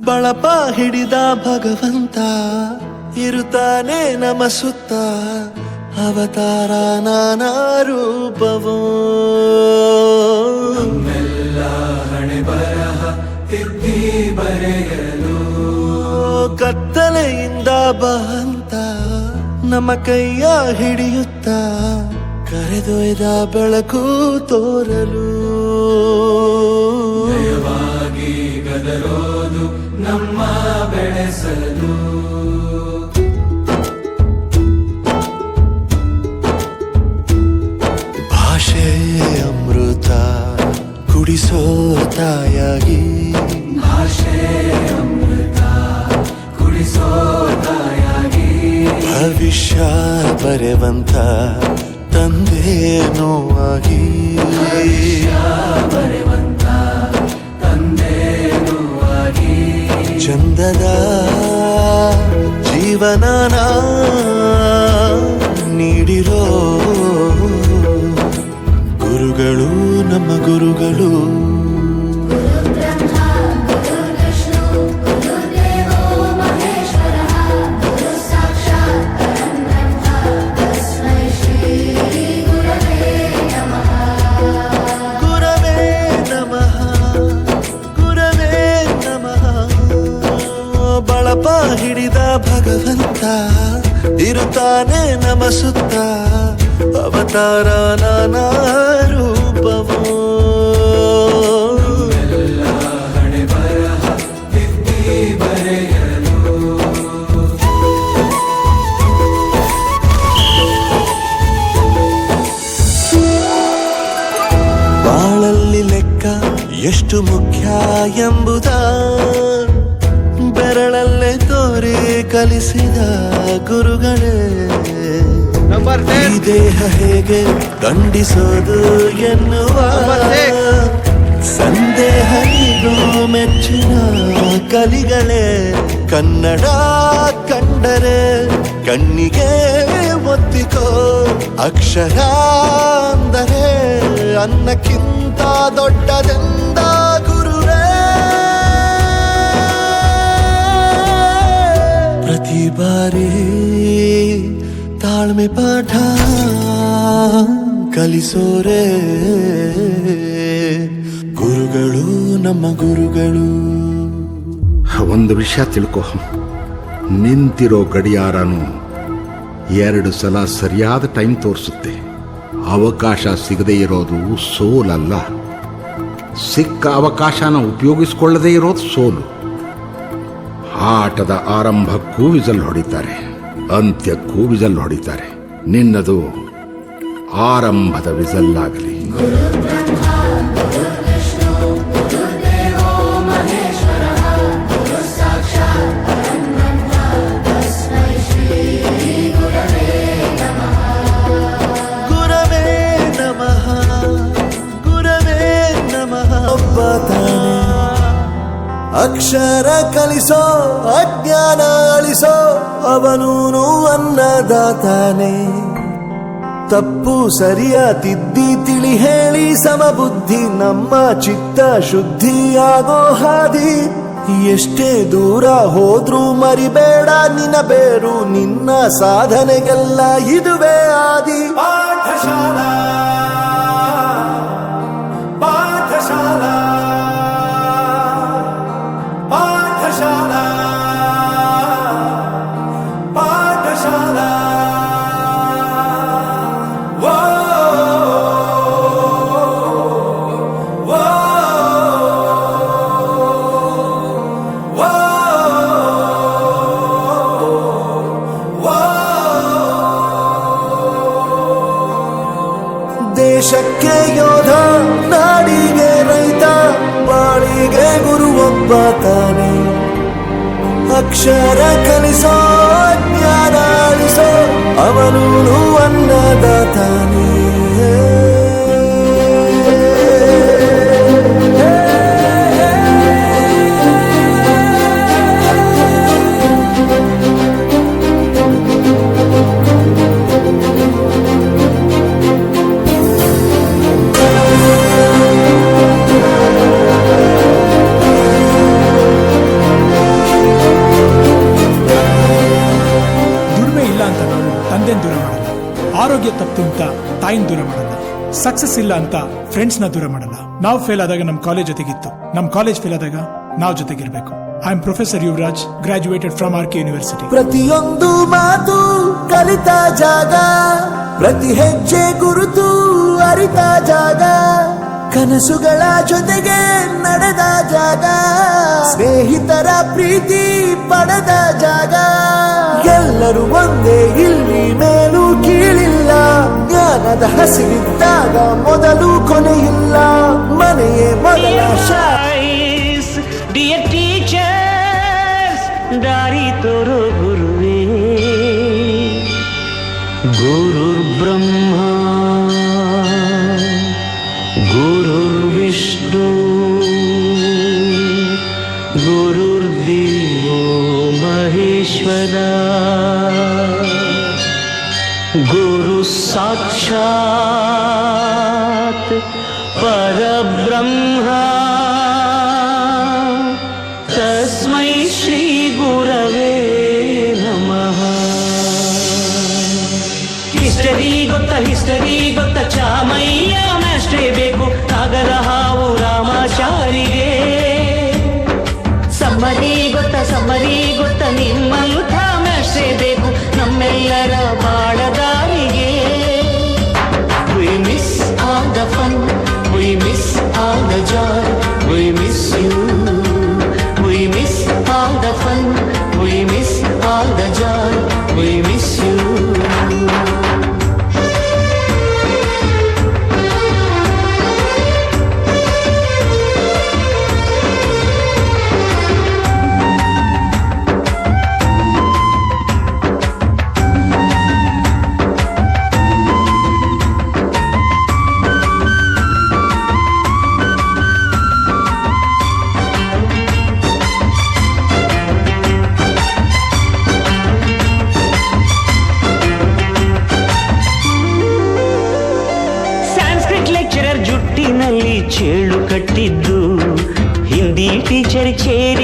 ಬಳಪ ಹಿಡಿದ ಭಗವಂತ ಇರುತ್ತಾನೆ ನಮ ಸುತ್ತ ಅವತಾರ ನಾನಾ ರೂಪವೋ ನಮ್ಮೆಲ್ಲ ಹಣೆ ಬರಹ ತಿದ್ದಿ ಬರೆಯಲು ಕತ್ತಲೆಯಿಂದ ಬಹಂತ ನಮ್ಮ ಕೈಯ ಹಿಡಿಯುತ್ತ ಕರೆದೊಯ್ದ ಬೆಳಕು ತೋರಲು ನಯವಾಗಿ ಗದರೋದು ನಮ್ಮ ಬೆಳೆಸಲು ಭಾಷೆ ಅಮೃತ ಕುಡಿಸೋ ತಾಯಾಗಿ ಭಾಷೆ ಅಮೃತ ಕುಡಿಸೋ ತಾಯಾಗಿ ಭವಿಷ್ಯ ಬರೆವಂತ ತಂದೇನೋ ಆಗಿ ಬರೆವಂತ ತಂದೇನೂ ಆಗಿ ಚಂದದ ಜೀವನನ ನೀಡಿರೋ ಗುರುಗಳು ನಮ್ಮ ಗುರುಗಳು ಗುರವೇ ನಮಃ ಗುರವೇ ನಮಃ ಬಳಪ ಹಿಡಿದ ಭಗವಂತ ಇರುತ್ತಾನೆ ನಮ ಸುತ್ತ ಅವತಾರ ನಾನಾ ರೂಪವೋ ಎಲ್ಲ ಹಣೆ ಬರಹ ತಿದ್ದಿ ಬರೆಯಲು ಬಾಳಲ್ಲಿ ಲೆಕ್ಕ ಎಷ್ಟು ಮುಖ್ಯ ಎಂಬುದ ಬೆರಳಲ್ಲೇ ತೋರಿ ಕಲಿಸಿದ ಗುರುಗಳೇ ಈ ದೇಹ ಹೇಗೆ ದಂಡಿಸೋದು ಎನ್ನುವ ಸಂದೇಹ ಇದು ಮೆಚ್ಚಿನ ಕಲಿಗಳೇ ಕನ್ನಡ ಕಂಡರೆ ಕಣ್ಣಿಗೆ ಒತ್ತಿಕೋ ಅಕ್ಷರ ಅಂದರೆ ಅನ್ನಕ್ಕಿಂತ ದೊಡ್ಡದೆಂದ ಗುರುವೇ ಪ್ರತಿ ಬಾರಿ ತಾಳ್ಮೆ ಪಾಠ ಕಲಿಸೋರೆ ಗುರುಗಳು ನಮ್ಮ ಗುರುಗಳು. ಒಂದು ವಿಷಯ ತಿಳ್ಕೊ, ನಿಂತಿರೋ ಗಡಿಯಾರನು 2 ಸಲ ಸರಿಯಾದ ಟೈಮ್ ತೋರಿಸುತ್ತೆ. ಅವಕಾಶ ಸಿಗದೇ ಇರೋದು ಸೋಲಲ್ಲ, ಸಿಕ್ಕ ಅವಕಾಶನ ಉಪಯೋಗಿಸ್ಕೊಳ್ಳದೇ ಇರೋದು ಸೋಲು. ಆಟದ ಆರಂಭಕ್ಕೂ ವಿಸಲ್ ಹೊಡಿತಾರೆ, ಅಂತ್ಯಕ್ಕೂ ವಿಸಲ್ ಹೊಡಿತಾರೆ. ನಿನ್ನದು ಆರಂಭದ ವಿಸಲ್ಲಾಗಲಿ. ಅಕ್ಷರ ಕಲಿಸೋ ಅಜ್ಞಾನ ಅಳಿಸೋ ಅವನೂನು ಅನ್ನದಾತಾನೆ. ತಪ್ಪು ಸರಿಯ ತಿದ್ದಿ ತಿಳಿ ಹೇಳಿ ಸಮಬುದ್ಧಿ ನಮ್ಮ ಚಿತ್ತ ಶುದ್ಧಿಯಾಗೋ ಹಾದಿ. ಎಷ್ಟೇ ದೂರ ಹೋದ್ರೂ ಮರಿಬೇಡ ನಿನ್ನ ಬೇರು, ನಿನ್ನ ಸಾಧನೆಗೆಲ್ಲ ಇದುವೇ ಆದಿ. ಪಾಠಶಾಲಾ ಪಾಠಶಾಲಾ ಪಾಠಶಾಲಾ ಪಾಠಶಾಲಾ ದೇಶಕ್ಕೆ ಯೋಧ, ನಾಡಿಗೆ ರೈತ, ಬಾಳಿಗೆ ಗುರು ಒಬ್ಬ ತಾನೆ. ಅಕ್ಷರ ಕಲಿಸೋ ಜ್ಞಾನ ಅಳಿಸೋ ಅವನೂನು ಅನ್ನದಾತಾನೆ. ತಾಯಿನ ದೂರ ಮಾಡಲ್ಲ. ಸಕ್ಸಸ್ ಇಲ್ಲ ಅಂತ ಫ್ರೆಂಡ್ಸ್ ನ ದೂರ ಮಾಡಲ್ಲ. ನಾವು ಫೇಲ್ ಆದಾಗ ನಮ್ ಕಾಲೇಜ್ ಜೊತೆಗಿತ್ತು, ನಮ್ ಕಾಲೇಜ್ ಫೇಲ್ ಆದಾಗ ನಾವು ಜೊತೆಗಿರ್ಬೇಕು. I am professor Yuvraj, graduated from R K university. ಪ್ರತಿಯೊಂದು ಮಾತು ಕಲಿತ ಜಾಗ, ಪ್ರತಿ ಹೆಜ್ಜೆ ಗುರುತು ಅರಿತ ಜಾಗ, ಕನಸುಗಳ ಜೊತೆಗೆ ನಡೆದ ಜಾಗ, ಸ್ನೇಹಿತರ ಪ್ರೀತಿ ಪಡೆದ ಜಾಗ. ಎಲ್ಲರೂ ಒಂದೇ ಇಲ್ಲಿ, ಮೇಲೂ ಕೀಳಿಲ್ಲ. ಜ್ಞಾನದ ಹಸಿವಿದ್ದಾಗ ಮೊದಲು ಕೊನೆಯಿಲ್ಲ. ಮನೆಯೇ ಮೊದಲ ಡಿಯರ್ ಟೀಚರ್ಸ್, ದಾರಿ ತೋರೋ ಗುರುವೇ. ಗುರುರ್ ಬ್ರಹ್ಮ ಗುರುರ್ ವಿಷ್ಣು ಗುರುರ್ದೇವೋ ಮಹೇಶ್ವರ. ಗುರು ಸಾಕ್ಷಾತ್ ಪರಬ್ರಹ್ಮ, ತಸ್ಮೈ ಶ್ರೀ ಗುರವೇ ನಮಃ. ಹಿಸ್ಟರಿ ಗೊತ್ತ ಚಾಮಯ್ಯ ಮಾಸ್ಟ್ರೇ ಬೇಕು, ನಾಗರ ಹಾವು ರಾಮಾಚಾರಿಗೆ. ಸಮ್ಮರಿ ಗೊತ್ತ ನಿಮ್ಮಂಥ ಮಾಸ್ಟ್ರೇ ಬೇಕು, ನಮ್ಮೆಲ್ಲರ ಬಾಳದಾರಿಗೆ. We miss all the fun, we miss all the joy, we miss you. We miss all the fun, we miss all the joy, we miss you. ಚೇಳು ಕಟ್ಟಿದ್ದು, ಹಿಂದಿ ಟೀಚರ್ ಚೇರಿ